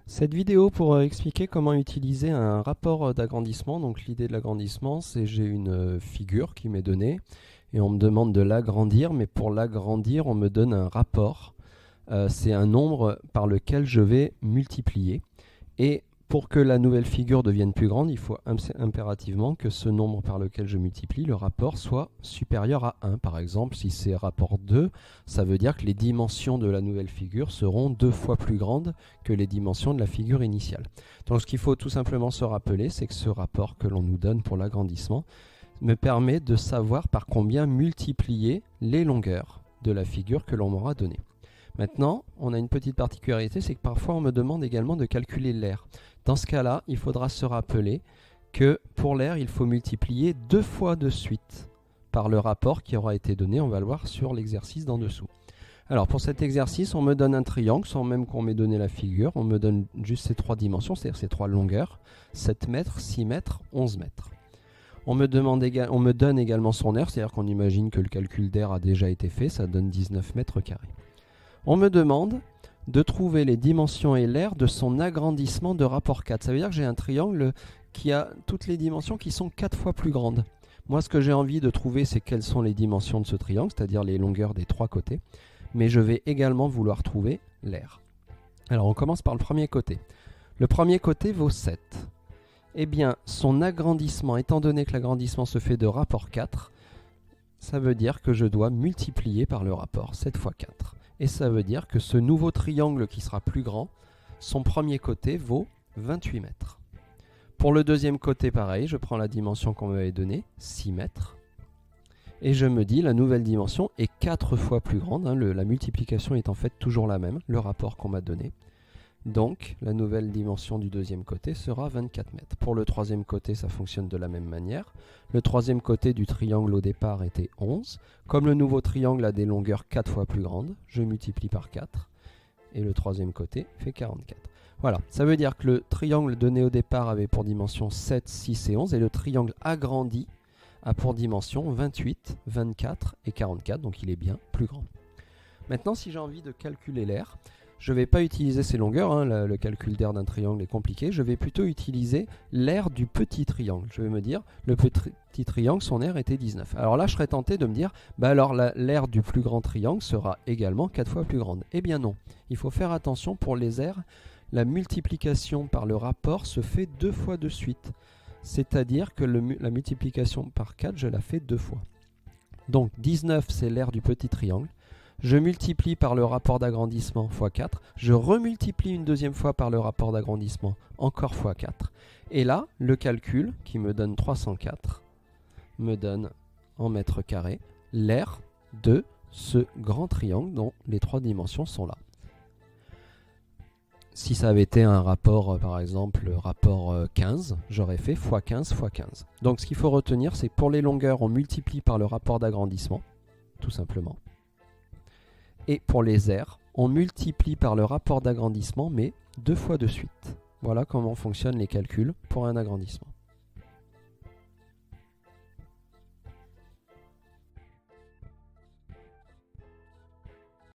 Cette vidéo pour expliquer comment utiliser un rapport d'agrandissement. Donc l'idée de l'agrandissement, c'est j'ai une figure qui m'est donnée et on me demande de l'agrandir, mais pour l'agrandir, on me donne un rapport. C'est un nombre par lequel je vais multiplier. Et pour que la nouvelle figure devienne plus grande, il faut impérativement que ce nombre par lequel je multiplie, le rapport, soit supérieur à 1. Par exemple, si c'est rapport 2, ça veut dire que les dimensions de la nouvelle figure seront 2 fois plus grandes que les dimensions de la figure initiale. Donc ce qu'il faut tout simplement se rappeler, c'est que ce rapport que l'on nous donne pour l'agrandissement me permet de savoir par combien multiplier les longueurs de la figure que l'on m'aura donnée. Maintenant, on a une petite particularité, c'est que parfois on me demande également de calculer l'aire. Dans ce cas-là, il faudra se rappeler que pour l'aire, il faut multiplier 2 fois de suite par le rapport qui aura été donné. On va le voir sur l'exercice d'en dessous. Alors pour cet exercice, on me donne un triangle sans même qu'on m'ait donné la figure. On me donne juste ces 3 dimensions, c'est-à-dire ces 3 longueurs, 7 mètres, 6 mètres, 11 mètres. On me donne également son aire, c'est-à-dire qu'on imagine que le calcul d'aire a déjà été fait, ça donne 19 mètres carrés. On me demande de trouver les dimensions et l'aire de son agrandissement de rapport 4. Ça veut dire que j'ai un triangle qui a toutes les dimensions qui sont 4 fois plus grandes. Moi, ce que j'ai envie de trouver, c'est quelles sont les dimensions de ce triangle, c'est-à-dire les longueurs des 3 côtés. Mais je vais également vouloir trouver l'aire. Alors, on commence par le premier côté. Le premier côté vaut 7. Eh bien, son agrandissement, étant donné que l'agrandissement se fait de rapport 4, ça veut dire que je dois multiplier par le rapport 7 fois 4. Et ça veut dire que ce nouveau triangle qui sera plus grand, son premier côté vaut 28 mètres. Pour le deuxième côté, pareil, je prends la dimension qu'on m'avait donnée, 6 mètres. Et je me dis, la nouvelle dimension est 4 fois plus grande. La multiplication est en fait toujours la même, le rapport qu'on m'a donné. Donc, la nouvelle dimension du deuxième côté sera 24 mètres. Pour le troisième côté, ça fonctionne de la même manière. Le troisième côté du triangle au départ était 11. Comme le nouveau triangle a des longueurs 4 fois plus grandes, je multiplie par 4. Et le troisième côté fait 44. Voilà, ça veut dire que le triangle donné au départ avait pour dimension 7, 6 et 11. Et le triangle agrandi a pour dimension 28, 24 et 44. Donc il est bien plus grand. Maintenant, si j'ai envie de calculer l'aire, je ne vais pas utiliser ces longueurs, le calcul d'aire d'un triangle est compliqué, je vais plutôt utiliser l'aire du petit triangle. Je vais me dire, le petit triangle, son aire était 19. Alors là, je serais tenté de me dire, alors l'aire du plus grand triangle sera également 4 fois plus grande. Eh bien non, il faut faire attention pour les aires, la multiplication par le rapport se fait 2 fois de suite. C'est-à-dire que la multiplication par 4, je la fais 2 fois. Donc 19, c'est l'aire du petit triangle. Je multiplie par le rapport d'agrandissement x 4, je remultiplie une deuxième fois par le rapport d'agrandissement encore x 4. Et là, le calcul, qui me donne 304, me donne en mètres carrés l'aire de ce grand triangle dont les 3 dimensions sont là. Si ça avait été un rapport, par exemple, rapport 15, j'aurais fait x 15 x 15. Donc ce qu'il faut retenir, c'est que pour les longueurs, on multiplie par le rapport d'agrandissement, tout simplement. Et pour les aires, on multiplie par le rapport d'agrandissement, mais 2 fois de suite. Voilà comment fonctionnent les calculs pour un agrandissement.